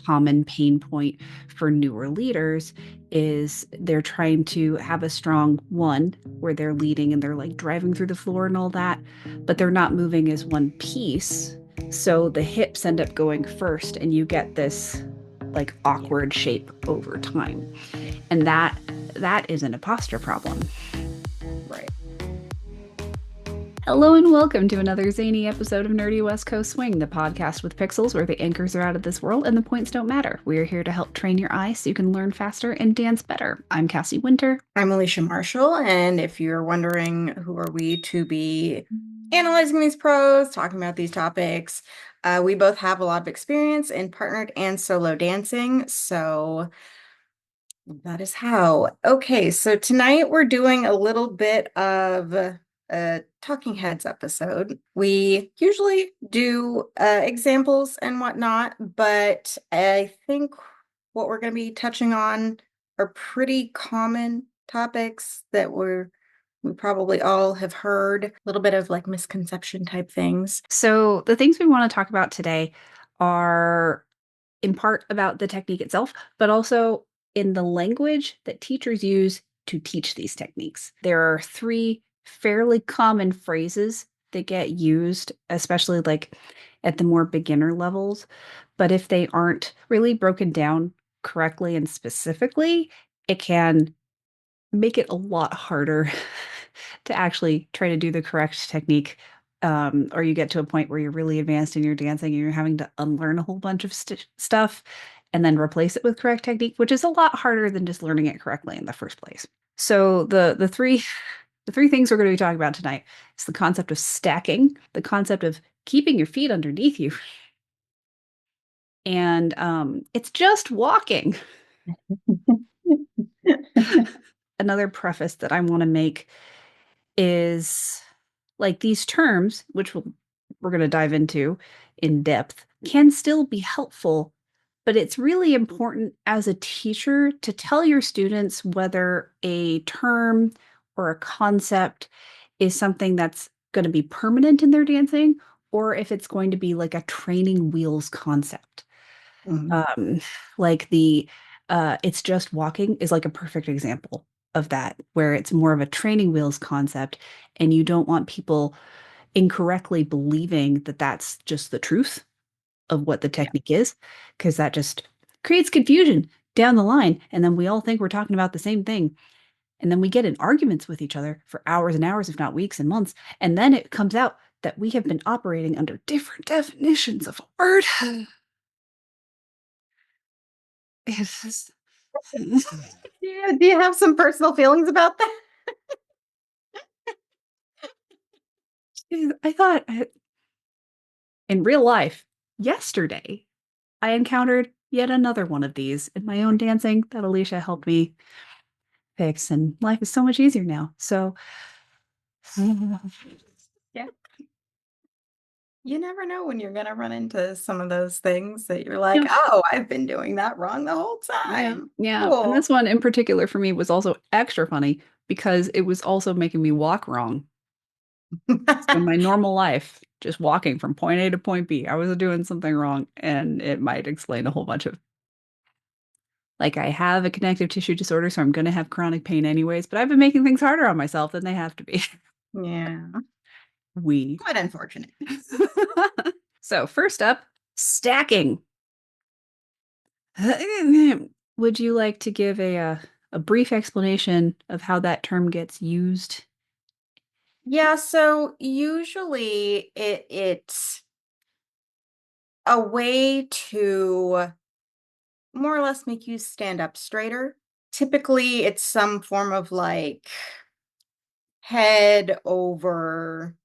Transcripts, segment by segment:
common pain point for newer leaders is they're trying to have a strong one where they're leading and they're like driving through the floor and all that, but they're not moving as one piece. So the hips end up going first and you get this like awkward shape over time. And that is an imposter problem. Right. Hello and welcome to another zany episode of Nerdy West Coast Swing, the podcast with pixels where the anchors are out of this world and the points don't matter. We are here to help train your eye so you can learn faster and dance better. I'm Cassie Winter. I'm Alicia Marshall, and if you're wondering who are we to be analyzing these pros, talking about these topics, we both have a lot of experience in partnered and solo dancing, so that is how. Okay, so tonight we're doing a little bit of a Talking Heads episode. We usually do examples and whatnot, but I think what we're going to be touching on are pretty common topics that we probably all have heard, a little bit of like misconception type things. So, the things we want to talk about today are in part about the technique itself, but also in the language that teachers use to teach these techniques. There are three fairly common phrases that get used, especially like at the more beginner levels. But if they aren't really broken down correctly and specifically, it can make it a lot harder to actually try to do the correct technique. Or you get to a point where you're really advanced in your dancing and you're having to unlearn a whole bunch of stuff and then replace it with correct technique, which is a lot harder than just learning it correctly in the first place. So the three things we're going to be talking about tonight is the concept of stacking, the concept of keeping your feet underneath you, and it's just walking. Another preface that I want to make is like these terms, which we're going to dive into in depth, can still be helpful, but it's really important as a teacher to tell your students whether a term or a concept is something that's going to be permanent in their dancing or if it's going to be like a training wheels concept. Mhm. Um, like the it's just walking is like a perfect example of that, where it's more of a training wheels concept, and you don't want people incorrectly believing that that's just the truth of what the Yeah. technique is, because that just creates confusion down the line. And then we all think we're talking about the same thing. And then we get in arguments with each other for hours and hours, if not weeks and months. And then it comes out that we have been operating under different definitions of a word. It's just, Yeah, do you have some personal feelings about that? I thought in real life, yesterday, I encountered yet another one of these in my own dancing that Alicia helped me fix, and life is so much easier now. So, Yeah. You never know when you're going to run into some of those things that you're like, yeah, oh, I've been doing that wrong the whole yeah, time. yeah. And Cool. this one in particular for me was also extra funny because it was also making me walk wrong. So in my normal life, just walking from point A to point B, I was doing something wrong, and it might explain a whole bunch of like I have a connective tissue disorder, so I'm going to have chronic pain anyways, but I've been making things harder on myself than they have to be. Yeah. We. Quite unfortunate. So, first up, stacking. Would you like to give a brief explanation of how that term gets used? Yeah, so usually it's a way to more or less make you stand up straighter. Typically, it's some form of like head over,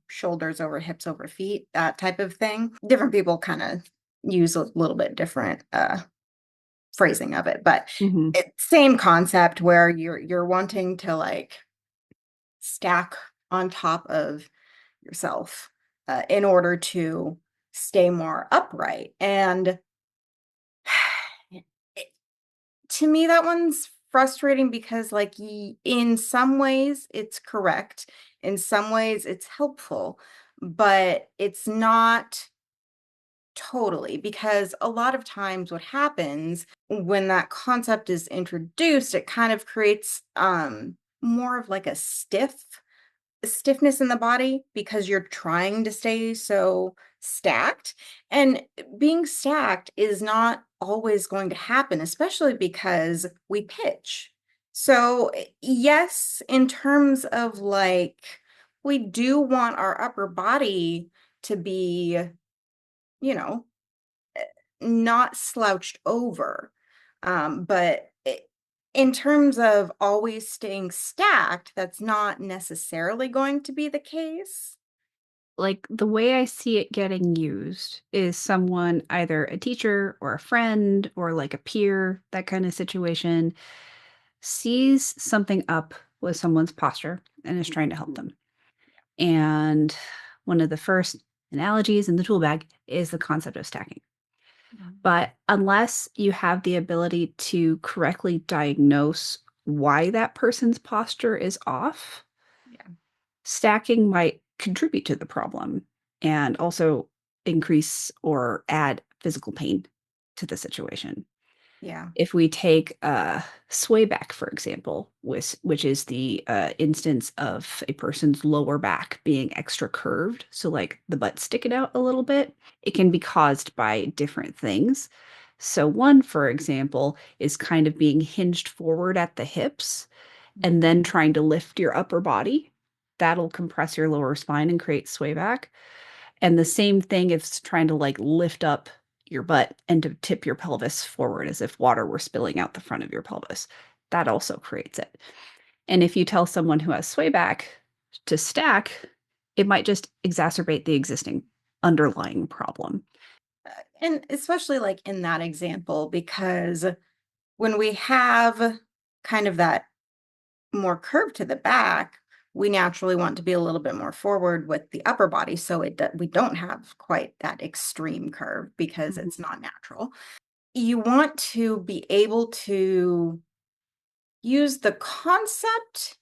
shoulders over hips over feet, that type of thing. Different people kind of use a little bit different phrasing of it, but Hmm. same concept where you're wanting to like stack on top of yourself in order to stay more upright. And it- to me, that one's frustrating because, like, in some ways, it's correct. In some ways, it's helpful, but it's not Totally, because a lot of times what happens when that concept is introduced, it kind of creates more of like a stiffness in the body because you're trying to stay so stacked. And being stacked is not always going to happen, especially because we pitch. So, yes, in terms of like, we do want our upper body to be, you know, not slouched over. But in terms of always staying stacked, that's not necessarily going to be the case. Like, the way I see it getting used is someone, either a teacher or a friend or like a peer, that kind of situation, sees something up with someone's posture and is trying to help them. And one of the first analogies in the tool bag is the concept of stacking. But unless you have the ability to correctly diagnose why that person's posture is off, Yeah. stacking might contribute to the problem and also increase or add physical pain to the situation. Yeah. If we take sway back, for example, which is the instance of a person's lower back being extra curved, so like the butt sticking out a little bit, it can be caused by different things. So, one, for example, is kind of being hinged forward at the hips and then trying to lift your upper body. That'll compress your lower spine and create sway back. And the same thing if trying to like lift up your butt and to tip your pelvis forward as if water were spilling out the front of your pelvis. That also creates it. And if you tell someone who has sway back to stack, it might just exacerbate the existing underlying problem. And especially like in that example, because when we have kind of that more curve to the back, we naturally want to be a little bit more forward with the upper body so we don't have quite that extreme curve because Mhm, it's not natural. You want to be able to use the concept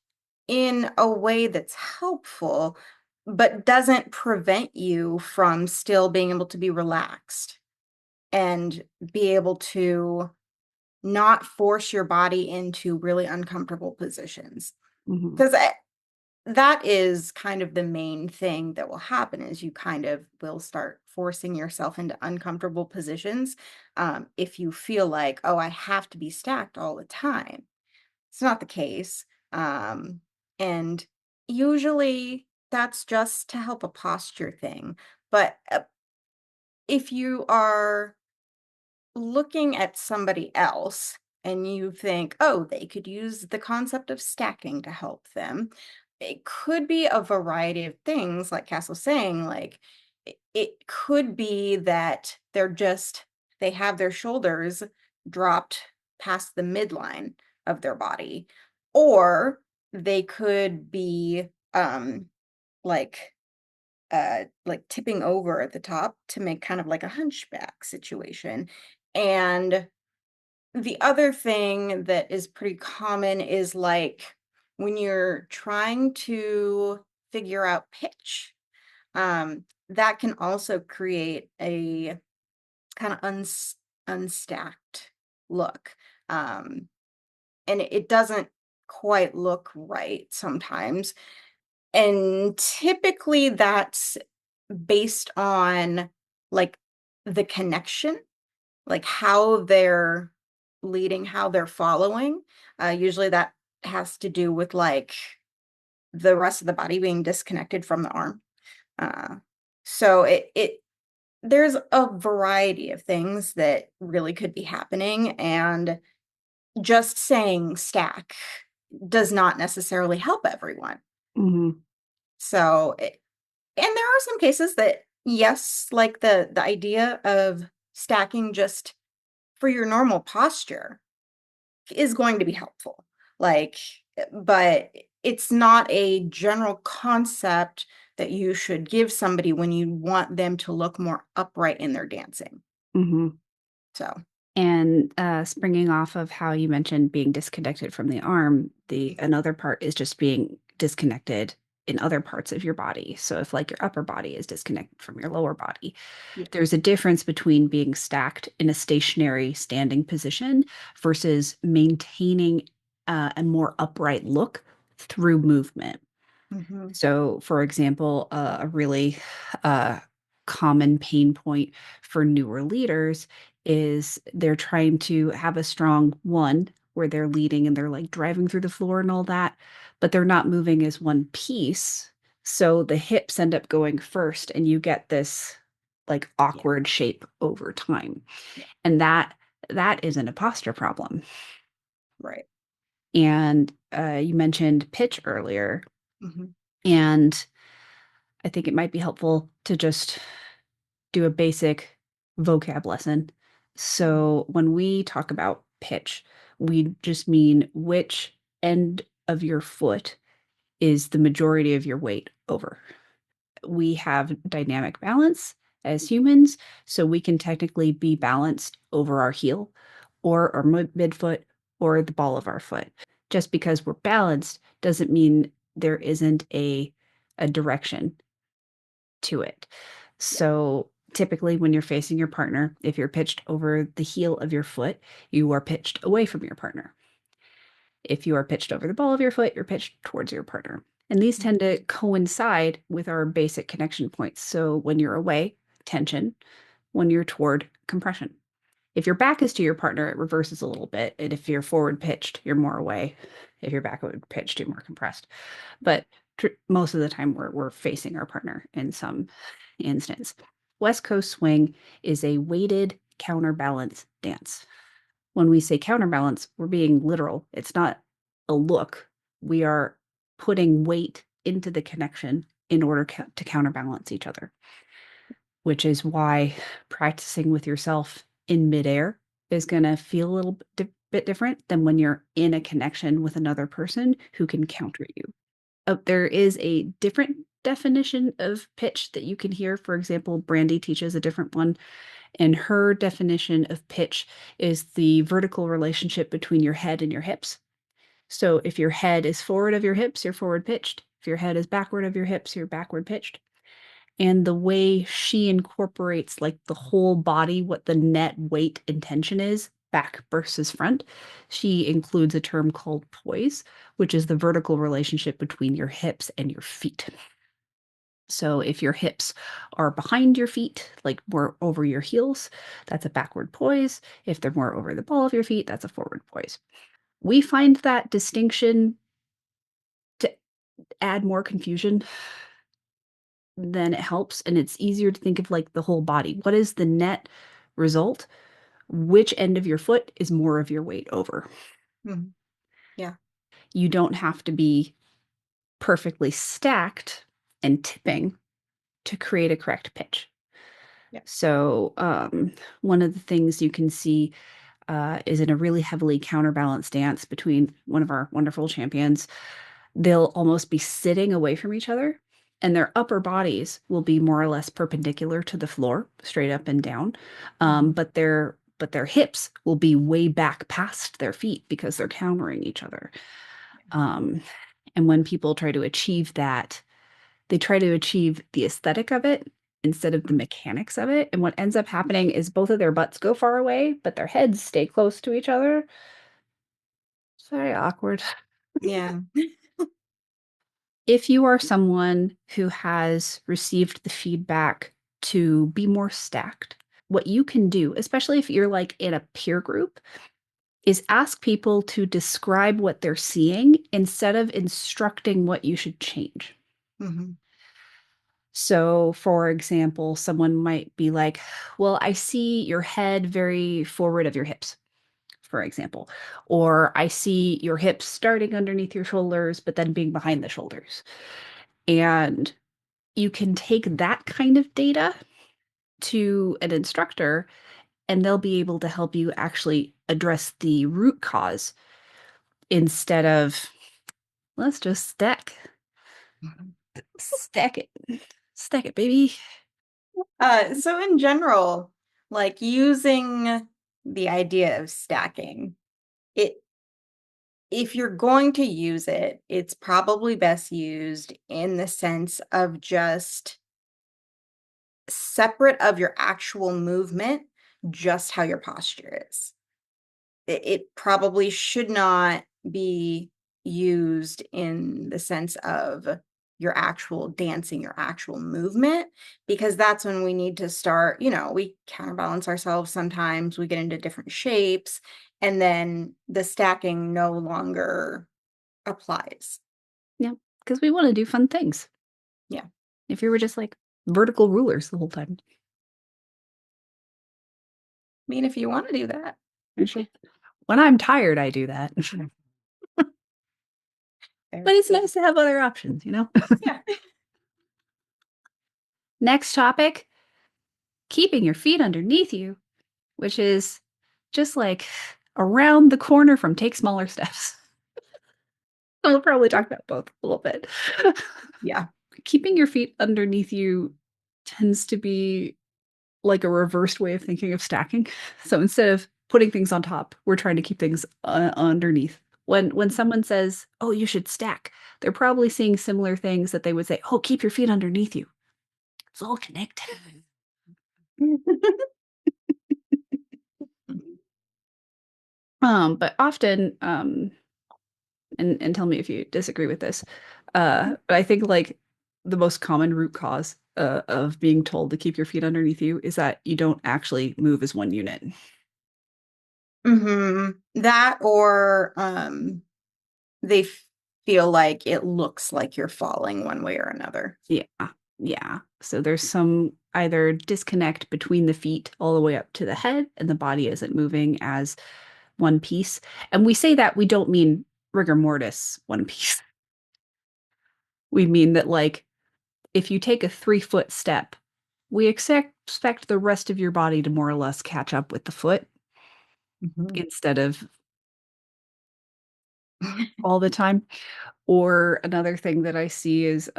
in a way that's helpful, but doesn't prevent you from still being able to be relaxed and be able to not force your body into really uncomfortable positions. mhm, Because that is kind of the main thing that will happen is you kind of will start forcing yourself into uncomfortable positions if you feel like, oh, I have to be stacked all the time. It's not the case. And usually that's just to help a posture thing. But if you are looking at somebody else and you think, oh, they could use the concept of stacking to help them, it could be a variety of things, like Cass was saying, like it could be that they have their shoulders dropped past the midline of their body, or they could be like like tipping over at the top to make kind of like a hunchback situation. And the other thing that is pretty common is like when you're trying to figure out pitch, that can also create a kind of unstacked look. Um, and it doesn't quite look right sometimes. And typically that's based on like the connection, like how they're leading, how they're following. Usually that has to do with like the rest of the body being disconnected from the arm. Uh, so it there's a variety of things that really could be happening, and just saying stack does not necessarily help everyone. mhm, So and there are some cases that, yes, like the idea of stacking just for your normal posture is going to be helpful. Like, but it's not a general concept that you should give somebody when you want them to look more upright in their dancing. mhm. So, And, springing off of how you mentioned being disconnected from the arm, the another part is just being disconnected in other parts of your body. So if like your upper body is disconnected from your lower body, Yeah. there's a difference between being stacked in a stationary standing position versus maintaining a more upright look through movement. Mhm. So, for example, a really uh, common pain point for newer leaders is they're trying to have a strong one where they're leading and they're like driving through the floor and all that, but they're not moving as one piece. So the hips end up going first, and you get this like Yeah. awkward shape over time. Yeah. And that is an imposter problem. Right. And you mentioned pitch earlier, Mhm. and I think it might be helpful to just do a basic vocab lesson. Mhm. So when we talk about pitch, we just mean which end of your foot is the majority of your weight over. We have dynamic balance as humans, so we can technically be balanced over our heel or our midfoot or the ball of our foot. Just because we're balanced doesn't mean there isn't a direction to it. Yeah. So typically, when you're facing your partner, if you're pitched over the heel of your foot, you are pitched away from your partner. If you are pitched over the ball of your foot, you're pitched towards your partner. And these Mhm. tend to coincide with our basic connection points. So when you're away, tension. When you're toward, compression. If your back is to your partner, it reverses a little bit. And if you're forward pitched, you're more away. If you're backward pitched, you're more compressed. But most of the time, we're facing our partner in some instance. West Coast swing is a weighted counterbalance dance. When we say counterbalance, we're being literal. It's not a look. We are putting weight into the connection in order to counterbalance each other, which is why practicing with yourself in midair is going to feel a little bit different than when you're in a connection with another person who can counter you. There is a different definition of pitch that you can hear. For example, Brandy teaches a different one, and her definition of pitch is the vertical relationship between your head and your hips. So if your head is forward of your hips, you're forward pitched. If your head is backward of your hips, you're backward pitched. And the way she incorporates like the whole body, what the net weight and tension is, back versus front, she includes a term called poise, which is the vertical relationship between your hips and your feet. So if your hips are behind your feet, like more over your heels, that's a backward poise. If they're more over the ball of your feet, that's a forward poise. We find that distinction to add more confusion than it helps, and it's easier to think of like the whole body. What is the net result? Which end of your foot is more of your weight over? Mhm. Yeah. You don't have to be perfectly stacked and tipping to create a correct pitch. Yeah. So, one of the things you can see is in a really heavily counterbalanced dance between one of our wonderful champions. They'll almost be sitting away from each other, and their upper bodies will be more or less perpendicular to the floor, straight up and down. Mhm. But their hips will be way back past their feet because they're countering each other. Um, and when people try to achieve that, they try to achieve the aesthetic of it instead of the Mhm. mechanics of it. And what ends up happening is both of their butts go far away, but their heads stay close to each other. It's very awkward. Yeah. If you are someone who has received the feedback to be more stacked, what you can do, especially if you're like in a peer group, is ask people to describe what they're seeing instead of instructing what you should change. Mhm. So, for example, someone might be like, well, I see your head very forward of your hips, for example, or I see your hips starting underneath your shoulders, but then being behind the shoulders. And you can take that kind of data to an instructor, and they'll be able to help you actually address the root cause instead of, let's just Mhm. stack it, stack it, baby. So in general, like using the idea of stacking, it if you're going to use it, it's probably best used in the sense of just separate of your actual movement, just how your posture is. It probably should not be used in the sense of your actual dancing, your actual movement, because that's when we need to start, we counterbalance ourselves sometimes, we get into different shapes, and then the stacking no longer applies. Yeah, because we want to do fun things. Yeah. If you were just like vertical rulers the whole time. I mean, if you want to do that. Actually, when I'm tired, I do that. Fair. But it's nice to have other options, you know? Yeah. Next topic, keeping your feet underneath you, which is just like around the corner from take smaller steps. We'll probably talk about both a little bit. Yeah. Keeping your feet underneath you tends to be like a reversed way of thinking of stacking. So instead of putting things on top, we're trying to keep things underneath. When someone says, "Oh, you should stack," they're probably seeing similar things that they would say, "Oh, keep your feet underneath you." It's all connected. But often, and tell me if you disagree with this, but I think like the most common root cause of being told to keep your feet underneath you is that you don't actually move as one unit. That or they feel like it looks like you're falling one way or another. Yeah, yeah. So there's some either disconnect between the feet all the way up to the head, and the body isn't moving as one piece. And we say that we don't mean rigor mortis one piece. We mean that like if you take a 3-foot step, we expect the rest of your body to more or less catch up with the foot Mhm. instead of all the time. Or another thing that I see is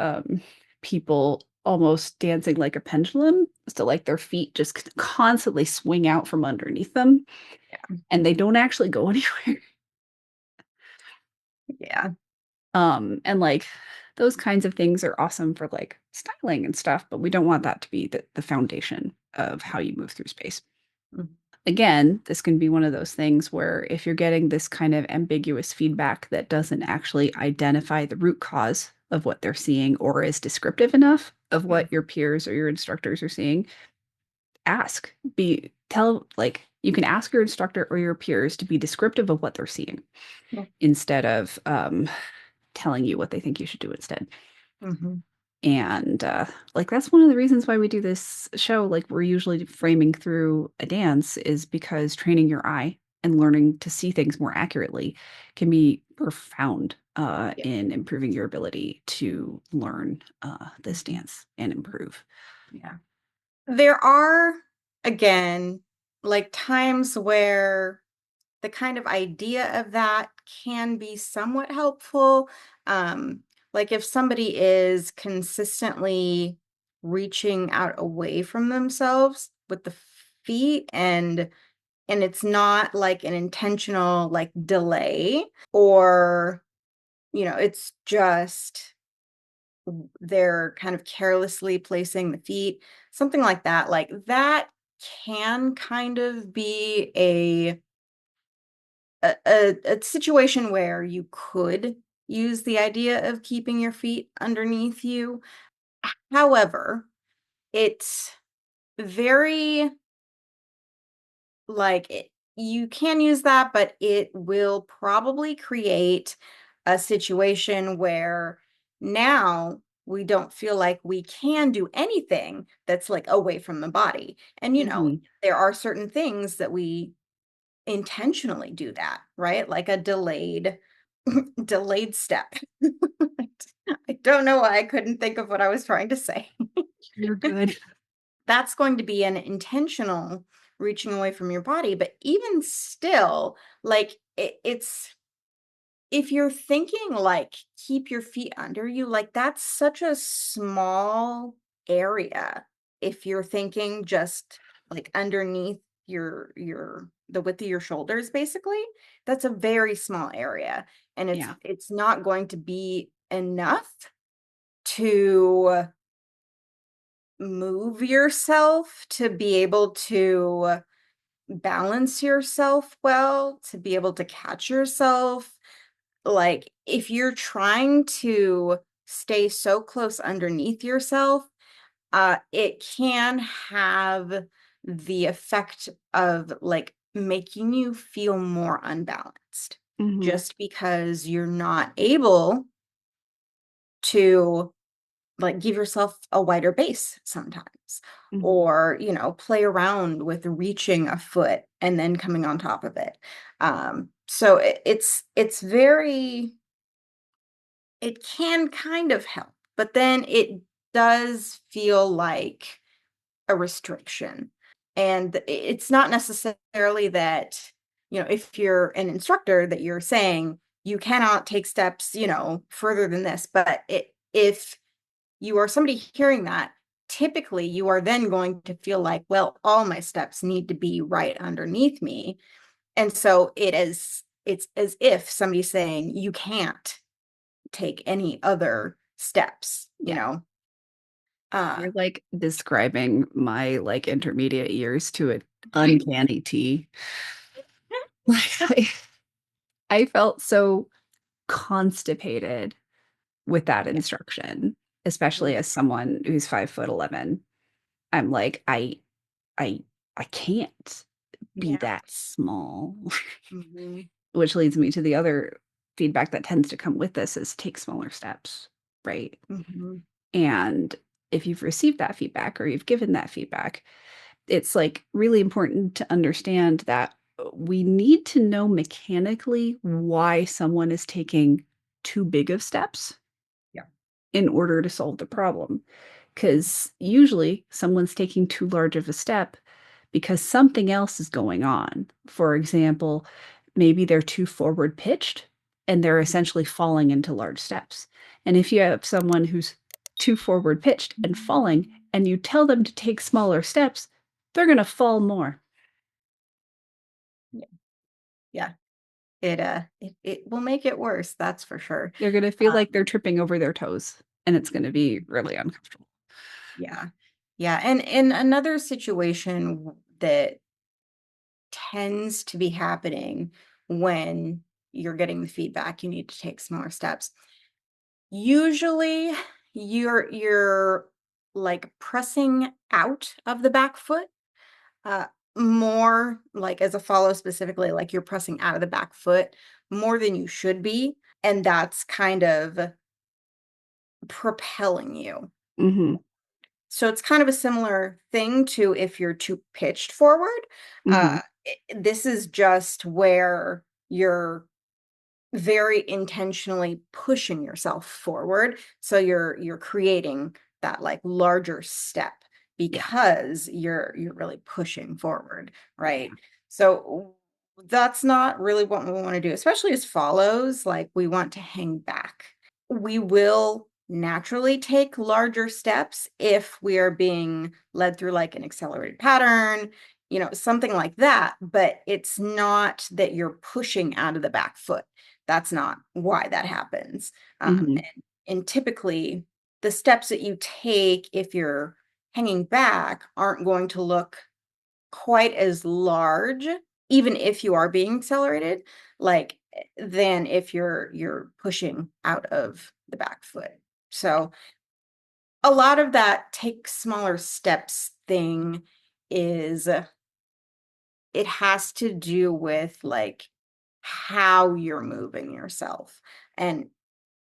people almost dancing like a pendulum. So like their feet just constantly swing out from underneath them Yeah. and they don't actually go anywhere. Yeah. And like those kinds of things are awesome for like styling and stuff, but we don't want that to be the foundation of how you move through space. Mhm. Again, this can be one of those things where if you're getting this kind of ambiguous feedback that doesn't actually identify the root cause of what they're seeing or is descriptive enough of what your peers or your instructors are seeing, ask. Like you can ask your instructor or your peers to be descriptive of what they're seeing Yeah. instead of telling you what they think you should do instead. Mhm. And, like, that's one of the reasons why we do this show, like, we're usually framing through a dance is because training your eye and learning to see things more accurately can be profound, Yeah. in improving your ability to learn, this dance and improve. Yeah. There are, again, like times where the kind of idea of that can be somewhat helpful. Um, like if somebody is consistently reaching out away from themselves with the feet and it's not like an intentional like delay or it's just they're kind of carelessly placing the feet, something like that can kind of be a situation where you could use the idea of keeping your feet underneath you. However, it's very you can use that, but it will probably create a situation where now we don't feel like we can do anything that's like away from the body. And Mhm. there are certain things that we intentionally do that, right? Like a delayed step. I don't know why I couldn't think of what I was trying to say. You're good. That's going to be an intentional reaching away from your body, but even still, like it's if you're thinking like keep your feet under you, like that's such a small area. If you're thinking just like underneath the width of your shoulders, basically. That's a very small area, and Yeah. it's not going to be enough to move yourself, to be able to balance yourself well, to be able to catch yourself. Like, if you're trying to stay so close underneath yourself, it can have the effect of, like, making you feel more unbalanced, Mhm. just because you're not able to, like, give yourself a wider base sometimes, Mhm. or, play around with reaching a foot and then coming on top of it. So it's very, it can kind of help, but then it does feel like a restriction. And it's not necessarily that, if you're an instructor, that you're saying you cannot take steps, further than this. But if you are somebody hearing that, typically you are then going to feel like, well, all my steps need to be right underneath me. And so it's as if somebody's saying you can't take any other steps, Yeah. Uh You're like describing my like intermediate years to an uncanny T. Like I felt so constipated with that yeah, instruction, especially yeah, as someone who's 5'11". I'm like, I I can't be yeah. that small. Mhm. Which leads me to the other feedback that tends to come with this is take smaller steps, right? Mhm. And if you've received that feedback or you've given that feedback, it's like really important to understand that we need to know mechanically why someone is taking too big of steps Yeah. in order to solve the problem. Because usually someone's taking too large of a step because something else is going on. For example, maybe they're too forward pitched and they're essentially falling into large steps. And if you have someone who's too forward pitched and falling, and you tell them to take smaller steps, they're going to fall more. Yeah. Yeah. It will make it worse, that's for sure. They're going to feel like Um, they're tripping over their toes, and it's going to be really uncomfortable. yeah. Yeah, and in another situation that tends to be happening when you're getting the feedback, you need to take smaller steps. Usually, you're, like, pressing out of the back foot, uh, more, like, as a follow specifically, like, you're pressing out of the back foot more than you should be, and that's kind of propelling you. Mhm. So it's kind of a similar thing to if you're too pitched forward. Mhm. This is just where you're very intentionally pushing yourself forward. So you're creating that, like, larger step Yeah. because you're really pushing forward, Yeah. right? So that's not really what we want to do, especially as follows. Like, we want to hang back. We will naturally take larger steps if we are being led through, like, an accelerated pattern, something like that. But it's not that you're pushing out of the back foot. That's not why that happens. Mhm. And typically, the steps that you take if you're hanging back aren't going to look quite as large, even if you are being accelerated, like, than if you're pushing out of the back foot. So a lot of that take smaller steps thing is, it has to do with, like, how you're moving yourself. And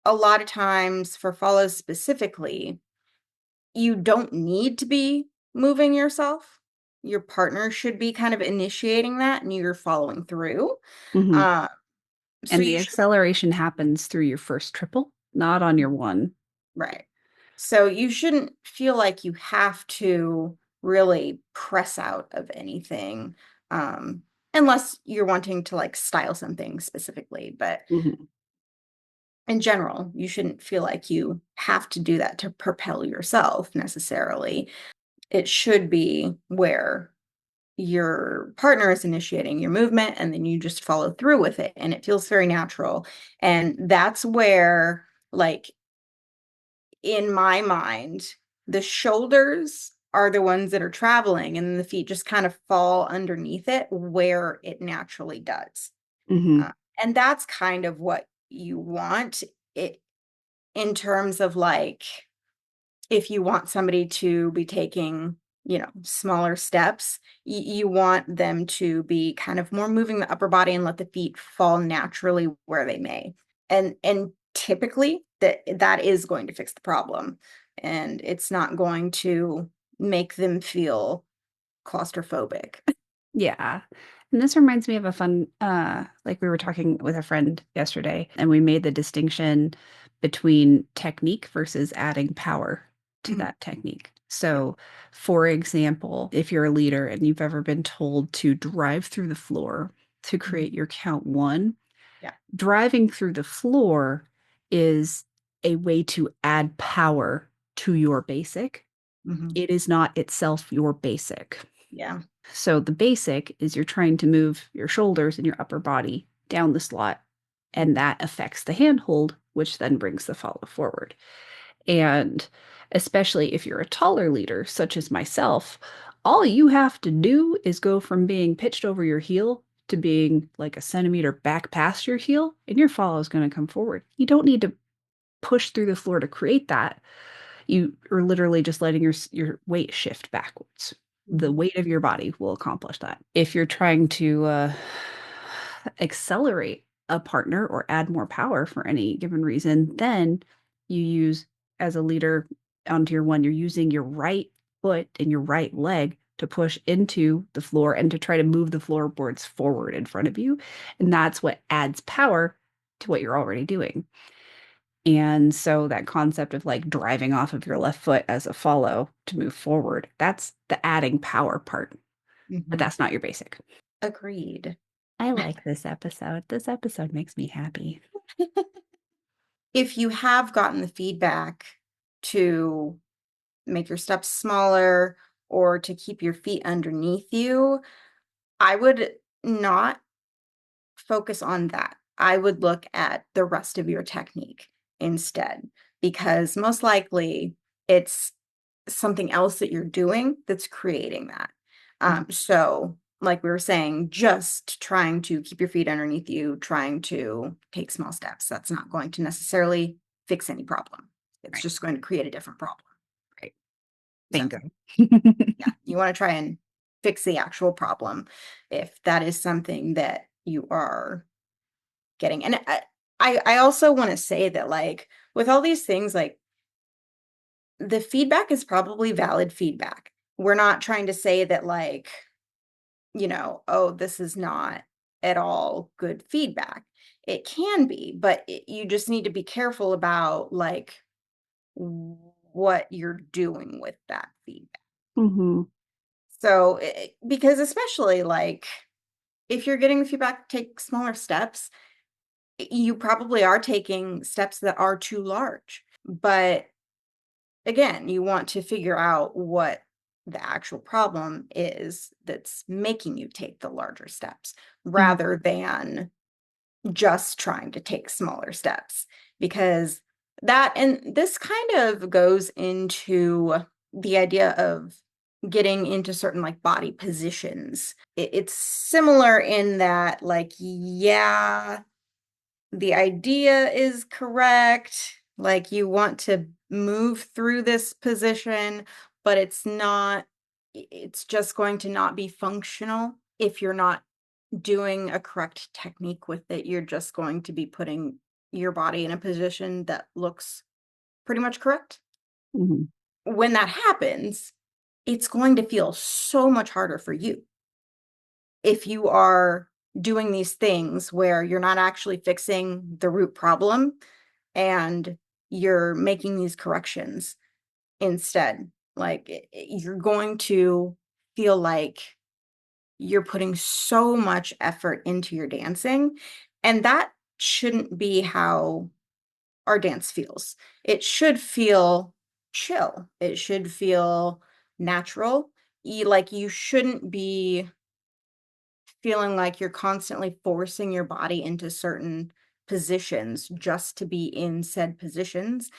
a lot of times for follows specifically, you don't need to be moving yourself. Your partner should be kind of initiating that and you're following through. Mhm. Uh, so And the you should, acceleration happens through your first triple, not on your one. right. So you shouldn't feel like you have to really press out of anything, um, unless you're wanting to, like, style something specifically. But Mhm. in general, you shouldn't feel like you have to do that to propel yourself necessarily. It should be where your partner is initiating your movement and then you just follow through with it and it feels very natural. And that's where, like, in my mind, the shoulders are the ones that are traveling and the feet just kind of fall underneath it where it naturally does. Hmm. Uh, and that's kind of what you want it in terms of, like, if you want somebody to be taking, smaller steps, you want them to be kind of more moving the upper body and let the feet fall naturally where they may. And typically that is going to fix the problem. And it's not going to make them feel claustrophobic. Yeah. And this reminds me of a fun, like we were talking with a friend yesterday, and we made the distinction between technique versus adding power to Mhm. that technique. Yeah. So, for example, if you're a leader and you've ever been told to drive through the floor to Mhm. create your count one, Yeah. driving through the floor is a way to add power to your basic. Mhm. It is not itself your basic. Yeah. So the basic is you're trying to move your shoulders and your upper body down the slot, and Mhm. that affects the handhold, which then brings the follow forward. And especially if you're a taller leader, such as myself, all you have to do is go from being pitched over your heel to being like a centimeter back past your heel, and your follow is going to come forward. You don't need to push through the floor to create that. You are literally just letting your weight shift backwards. The Mhm. weight of your body will accomplish that. If you're trying to accelerate a partner or add more power for any given reason, then you use, as a leader on tier one, you're using your right foot and your right leg to push into the floor and to try to move the floorboards forward in front of you. And that's what adds power to what you're already doing. And so that concept of like driving off of your left foot as a follow to move forward, that's the adding power part, but Mhm. that's not your basic. Agreed. I like this episode. This episode makes me happy. If you have gotten the feedback to make your steps smaller or to keep your feet underneath you, I would not focus on that. I would look at the rest of your technique instead, because most likely it's something else that you're doing that's creating that. Mhm. So, like we were saying, just trying to keep your feet underneath you, trying to take small steps, that's not going to necessarily fix any problem. It's Right, just going to create a different problem. right. So, Bingo. yeah, you want to try and fix the actual problem if that is something that you are getting. And I also want to say that, like, with all these things, like, the feedback is probably valid feedback. We're not trying to say that, like, oh, this is not at all good feedback. It can be, but you just need to be careful about, like, what you're doing with that feedback. Hmm. So, because especially, like, if you're getting the feedback, take smaller steps. You probably are taking steps that are too large. But again, you want to figure out what the actual problem is that's making you take the larger steps rather than just trying to take smaller steps. Because that, and this kind of goes into the idea of getting into certain, like, body positions. It's similar in that, like, yeah, the idea is correct. Like, you want to move through this position, but it's just going to not be functional if you're not doing a correct technique with it. You're just going to be putting your body in a position that looks pretty much correct. Hmm. When that happens, it's going to feel so much harder for you if you are doing these things where you're not actually fixing the root problem and you're making these corrections instead. Like, you're going to feel like you're putting so much effort into your dancing, and that shouldn't be how our dance feels. It should feel chill. It should feel natural. you shouldn't be feeling like you're constantly forcing your body into certain positions just to be in said positions,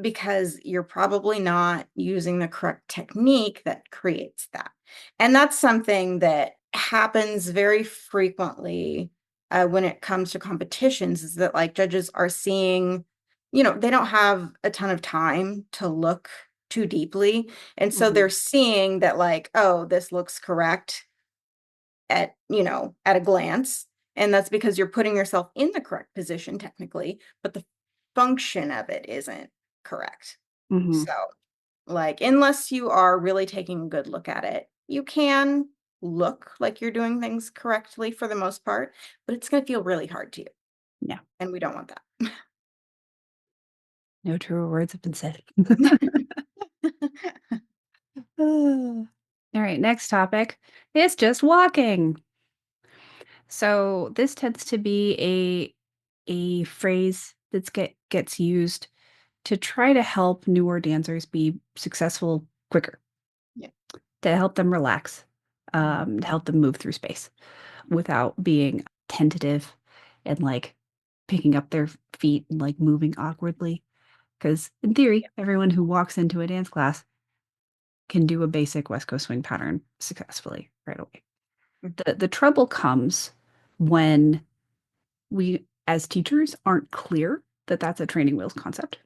because you're probably not using the correct technique that creates that. And that's something that happens very frequently when it comes to competitions, is that like judges are seeing, they don't have a ton of time to look too deeply. And so Mhm. they're seeing that like, oh, this looks correct at a glance. And that's because you're putting yourself in the correct position technically, but the function of it isn't correct. Mhm. So, like, unless you are really taking a good look at it, you can look like you're doing things correctly for the most part, but it's going to feel really hard to you. Yeah. And we don't want No truer words have been said. that. All right, next topic is just walking. So this tends to be a phrase gets used to try to help newer dancers be successful quicker, Yeah. to help them relax, Mhm. to help them move through space without being tentative and like picking up their feet and like moving awkwardly. Because in theory, Yeah. everyone who walks into a dance class can do a basic West Coast swing pattern successfully right away. The trouble comes when we as teachers aren't clear that that's a training wheels concept.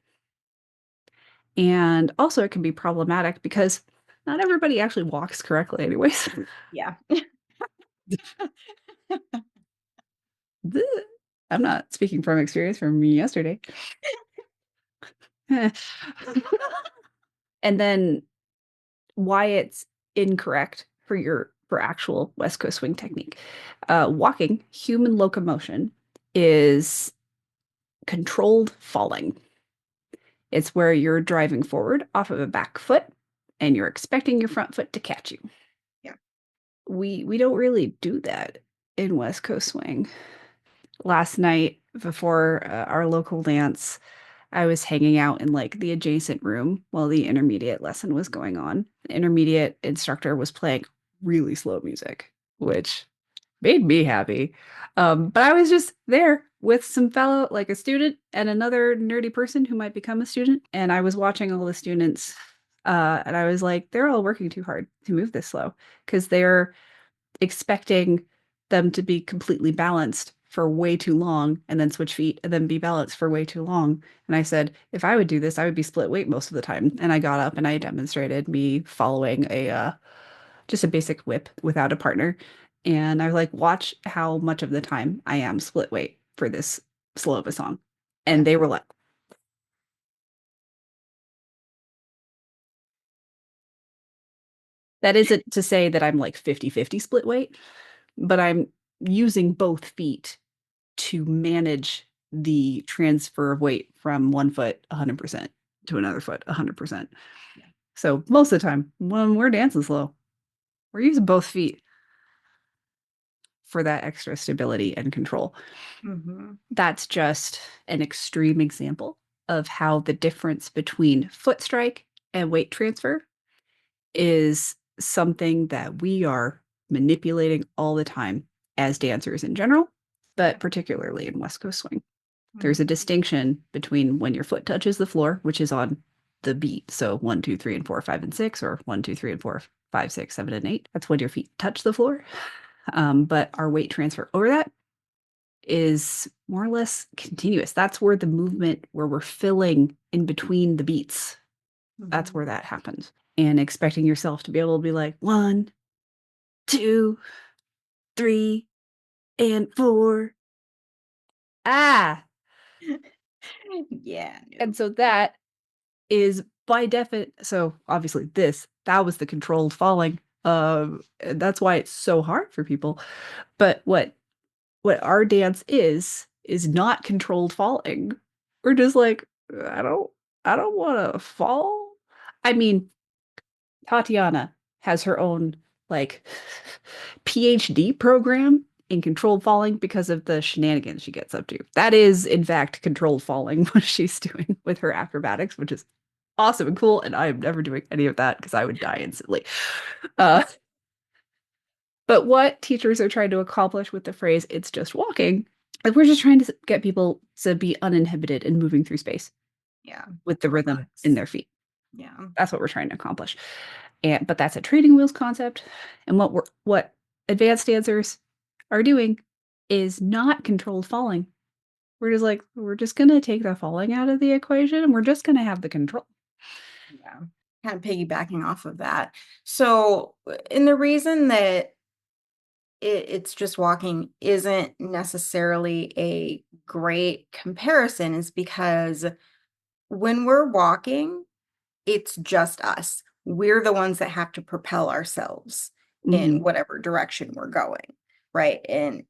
And also it can be problematic because not everybody actually walks correctly anyways. Yeah. I'm not speaking from experience from me yesterday. And then why it's incorrect for for actual West Coast swing technique. Walking, human locomotion, is controlled falling. It's where you're driving forward off of a back foot and you're expecting your front foot to catch you. Yeah. We don't really do that in West Coast swing. Last night before our local dance, I was hanging out in like the adjacent room while the intermediate lesson was going on. The intermediate instructor was playing really slow music, which made me happy. But I was just there with some fellow, like a student and another nerdy person who might become a student. And I was watching all the students. And I was like, they're all working too hard to move this slow because they're expecting them to be completely balanced for way too long and then switch feet and then be balanced for way too long. And I said, if I would do this, I would be split weight most of the time. And I got up and I demonstrated me following a just a basic whip without a partner. And I was like, watch how much of the time I am split weight for this slow of a song. Yeah. And they were like, that isn't to say that I'm like 50-50 split weight, but I'm using both feet to manage the transfer of weight from one foot 100% to another foot 100%. Yeah. So most of the time when we're dancing slow, we're using both feet for that extra stability and control. Hmm. That's just an extreme example of how the difference between foot strike and weight transfer is something that we are manipulating all the time as dancers in general, but Yeah. particularly in West Coast swing. There's a Mhm. distinction between when your foot touches the floor, which is on the beat. So 1, 2, 3, and 4, 5, and 6, or 1, 2, 3, and 4, 5, 6, 7, and 8. That's when your feet touch the floor. But our weight transfer over that is more or less continuous. That's where the movement, where we're filling in between the beats, that's Mhm. where that happens. And expecting yourself to be able to be like 1, 2, 3, and 4. Ah. Yeah, And no. so that is by definition, so obviously that was the controlled falling. And that's why it's so hard for people. But what our dance is not controlled falling. We're just like, I don't I don't want to fall. I mean, Tatiana has her own like PhD program in controlled falling because of the shenanigans she gets up to. That is in fact controlled falling what she's doing with her acrobatics, which is awesome and cool, and I am never doing any of that because I would die instantly. Uh, but what teachers are trying to accomplish with the phrase "it's just walking," like we're just trying to get people to be uninhibited and moving through space Yeah. with the rhythm in Relax. their feet. Yeah. That's what we're trying to accomplish. And but that's a training wheels concept. And what advanced dancers are doing is not controlled falling. We're just gonna take the falling out of the equation and we're just gonna have the control. Yeah. Kind of piggybacking off of that. So, and the reason that it's just walking isn't necessarily a great comparison is because when we're walking, it's just us. We're the ones that have to propel ourselves in Mhm. whatever direction we're going, right? And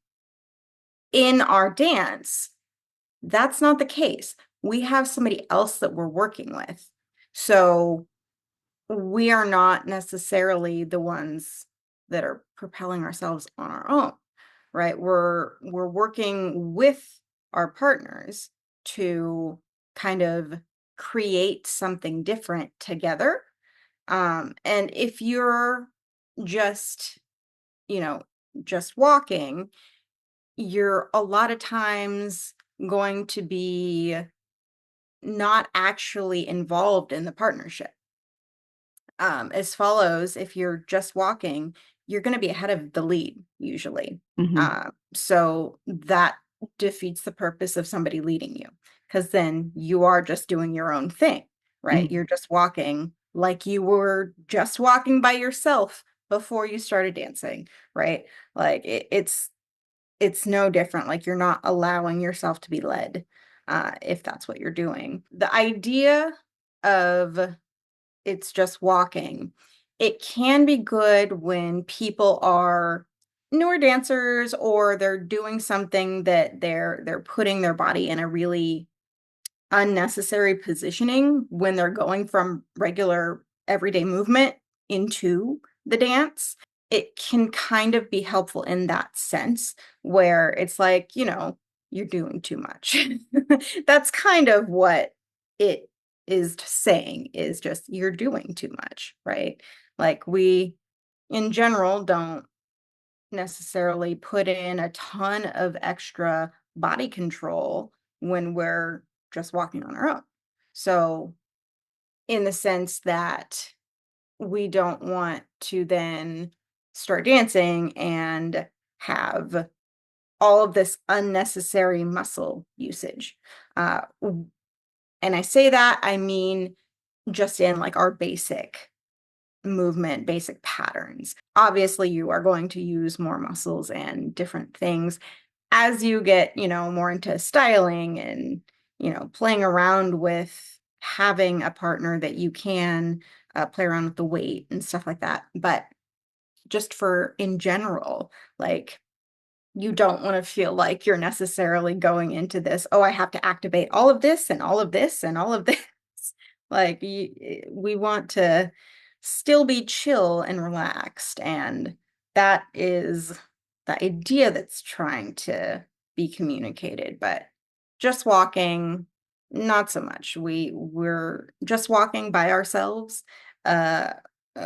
in our dance, that's not the case. We have somebody else that we're working with. So we are not necessarily the ones that are propelling ourselves on our own, right? We're working with our partners to kind of create something different together. And if you're just, you know, just walking, you're a lot of times going to be not actually involved in the partnership. As follows, if you're just walking, you're going to be ahead of the lead usually. Mhm. So that defeats the purpose of somebody leading you because then you are just doing your own thing, right? Mhm. You're just walking like you were just walking by yourself before you started dancing, right? Like it's no different. Like you're not allowing yourself to be led, if that's what you're doing. The idea of it's just walking. It can be good when people are newer dancers or they're doing something that they're putting their body in a really unnecessary positioning when they're going from regular everyday movement into the dance. It can kind of be helpful in that sense where it's like, you're doing too much. That's kind of what it is saying is just you're doing too much, right? Like we in general don't necessarily put in a ton of extra body control when we're just walking on our own. So, in the sense that we don't want to then start dancing and have all of this unnecessary muscle usage. And I say that, I mean, just in like our basic movement, basic patterns. Obviously, you are going to use more muscles and different things as you get, more into styling and, playing around with having a partner that you can play around with the weight and stuff like that. But just for in general, like you don't want to feel like you're necessarily going into this, oh, I have to activate all of this and all of this and all of this. Like we want to still be chill and relaxed. And that is the idea that's trying to be communicated. But just walking, not so much. We're just walking by ourselves, uh,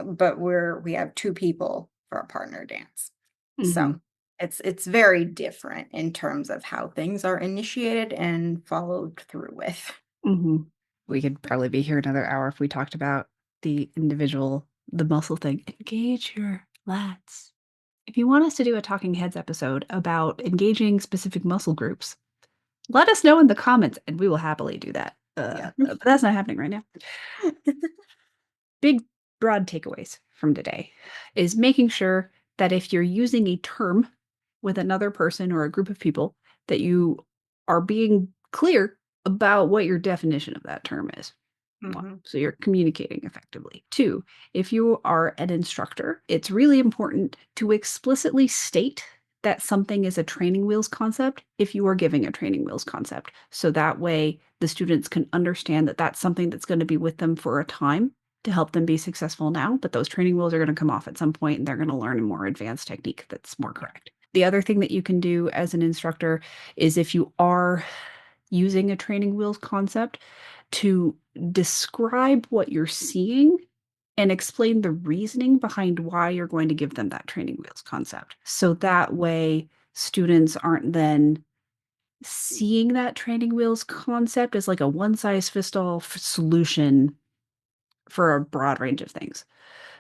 but we have two people for a partner dance. Mhm. So it's very different in terms of how things are initiated and followed through with. Mhm. We could probably be here another hour if we talked about the muscle thing. Engage your lats. If you want us to do a Talking Heads episode about engaging specific muscle groups, let us know in the comments and we will happily do that. Yeah. But that's not happening right now. Big, broad takeaways from today is making sure that if you're using a term with another person or a group of people, that you are being clear about what your definition of that term is. One, Mhm. so you're communicating effectively. Two, if you are an instructor, it's really important to explicitly state that something is a training wheels concept if you are giving a training wheels concept. So that way the students can understand that that's something that's going to be with them for a time to help them be successful now, but those training wheels are going to come off at some point and they're going to learn a more advanced technique that's more correct. The other thing that you can do as an instructor is if you are using a training wheels concept, to describe what you're seeing and explain the reasoning behind why you're going to give them that training wheels concept. So that way, students aren't then seeing that training wheels concept as like a one size fits all solution for a broad range of things.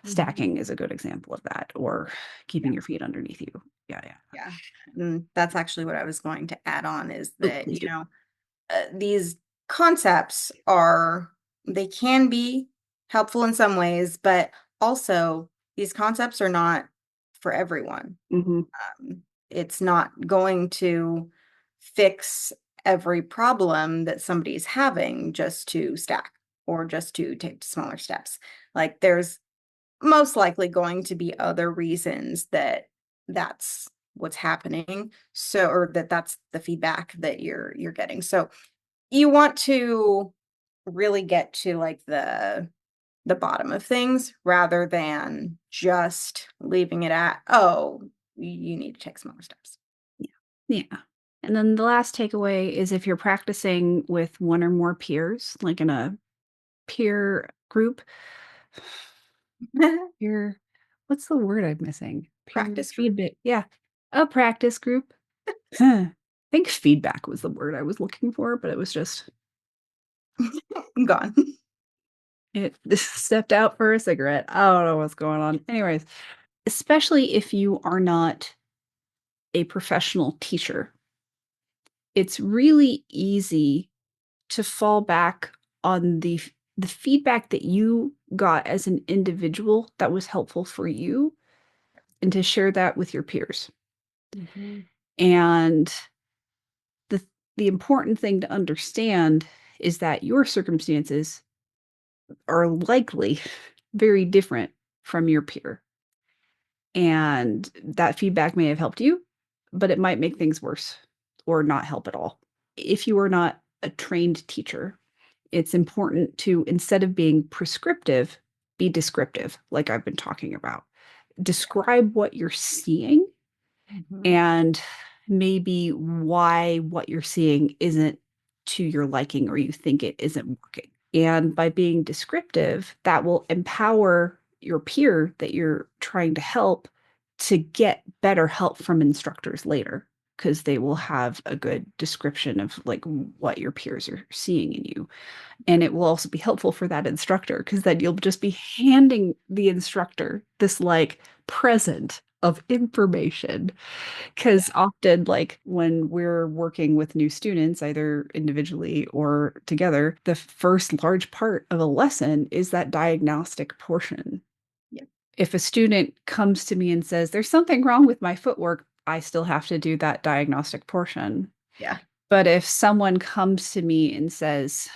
Mhm. Stacking is a good example of that, or keeping Yeah. your feet underneath you. Yeah, yeah. Yeah. That's actually what I was going to add on is Oh, that, please do. these concepts they can be helpful in some ways, but also these concepts are not for everyone. Mhm, It's not going to fix every problem that somebody's having just to stack or just to take smaller steps. Like there's most likely going to be other reasons that that's what's happening. So, or that's the feedback that you're getting. So you want to really get to like the bottom of things rather than just leaving it at, oh, you need to take smaller steps. yeah. Yeah. And then the last takeaway is if you're practicing with one or more peers, like in a peer group, peer what's the word I'm missing? Peer Practice group. feedback. Yeah. A practice group. Huh. I think feedback was the word I was looking for, but it was just Gone. it stepped out for a cigarette. I don't know what's going on. Anyways, especially if you are not a professional teacher, it's really easy to fall back on the feedback that you got as an individual that was helpful for you and to share that with your peers. Mhm. And the the important thing to understand is that your circumstances are likely very different from your peer. And that feedback may have helped you, but it might make things worse or not help at all. If you are not a trained teacher, it's important to, instead of being prescriptive, be descriptive, like I've been talking about. Describe what you're seeing Mhm. and maybe why what you're seeing isn't to your liking or you think it isn't working. And by being descriptive, that will empower your peer that you're trying to help to get better help from instructors later because they will have a good description of like what your peers are seeing in you. And it will also be helpful for that instructor because then you'll just be handing the instructor this like present of information. Because often, like when we're working with new students, either individually or together, the first large part of a lesson is that diagnostic portion. Yeah. If a student comes to me and says, there's something wrong with my footwork, I still have to do that diagnostic portion. Yeah. But if someone comes to me and says,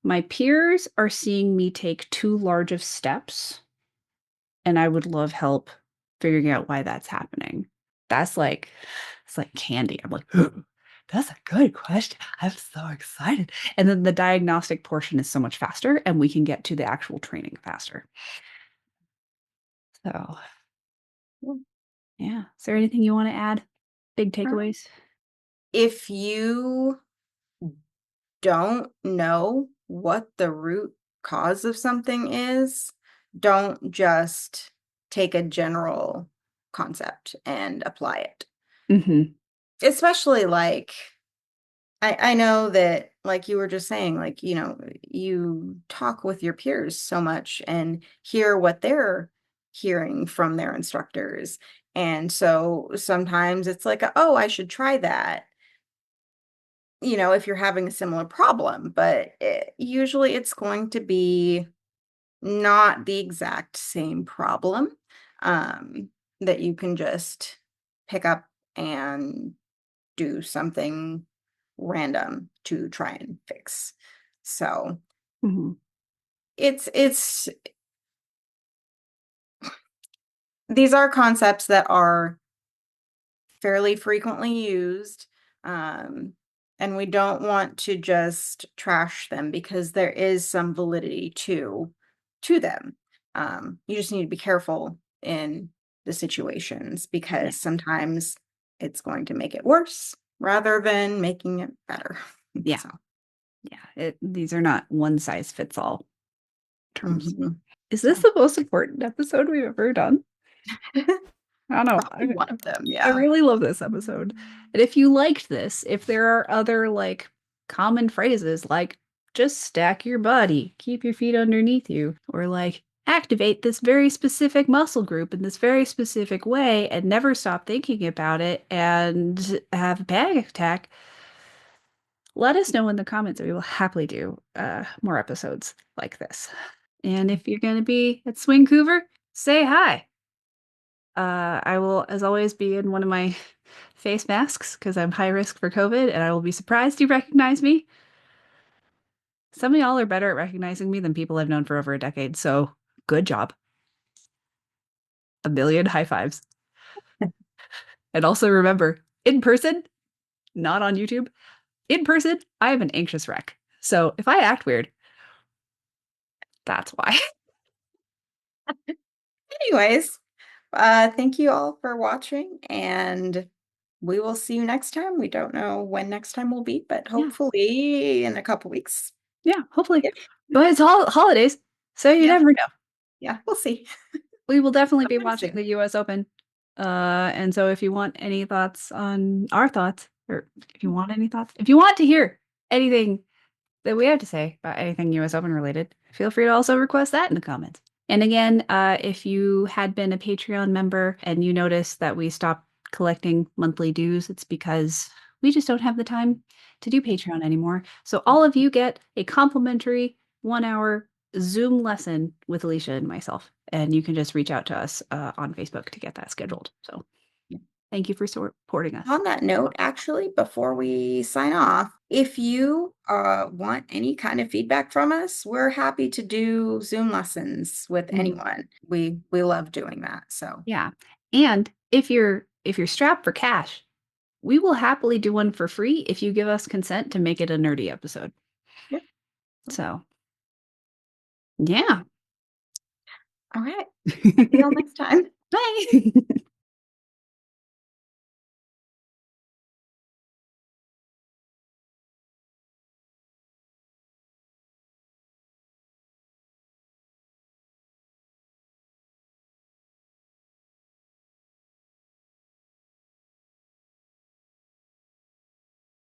my peers are seeing me take too large of steps, and I would love help figuring out why that's happening. That's like it's like candy. I'm like, "Ooh, that's a good question. I'm so excited." And then the diagnostic portion is so much faster, and we can get to the actual training faster. So, Yeah. yeah. Is there anything you want to add? Big Um, takeaways? If you don't know what the root cause of something is, don't just take a general concept and apply it. Mhm. Especially like I know that like you were just saying, like, you talk with your peers so much and hear what they're hearing from their instructors. And so sometimes it's like, oh, I should try that, if you're having a similar problem, but usually it's going to be not the exact same problem um, that you can just pick up and do something random to try and fix. So Mhm. it's these are concepts that are fairly frequently used. Um, and we don't want to just trash them because there is some validity to them. You just need to be careful in the situations Yeah. because sometimes it's going to make it worse rather than making it better. Yeah. So Yeah, these are not one size fits all terms. Mhm. Is this So the most important episode we've ever done? I don't know. probably one of them. I Yeah. really love this episode. And if you liked this, if there are other like common phrases like just stack your body, keep your feet underneath you, or like activate this very specific muscle group in this very specific way and never stop thinking about it and have a panic attack, let us know in the comments. We will happily do more episodes like this. And if you're going to be at Swingcouver, say hi. I will, as always, be in one of my face masks because I'm high risk for COVID, and I will be surprised you recognize me. Some of y'all are better at recognizing me than people I've known for over a decade, so good job. A million high fives. And also remember, in person, not on YouTube, in person, I am an anxious wreck. So if I act weird, that's why. Anyways, thank you all for watching, and we will see you next time. We don't know when next time will be, but Yeah, hopefully in a couple weeks. yeah, hopefully. Yeah. But it's holidays, so you Yeah. never know. Yeah. We'll see. We will definitely be Sometime watching soon. the US Open. And so if you want any thoughts on our thoughts, or if you want any thoughts, if you want to hear anything that we have to say about anything US Open related, feel free to also request that in the comments. And again, if you had been a Patreon member and you noticed that we stopped collecting monthly dues, it's because we just don't have the time to do Patreon anymore. So all of you get a complimentary 1 hour Zoom lesson with Alicia and myself. And you can just reach out to us on Facebook to get that scheduled. So thank you for supporting us. On that note, actually, before we sign off, if you want any kind of feedback from us, we're happy to do Zoom lessons with Mhm. anyone. We love doing that. So Yeah. And if you're strapped for cash, we will happily do one for free if you give us consent to make it a nerdy episode. yeah. So, yeah. All right. See y'all next time. Bye.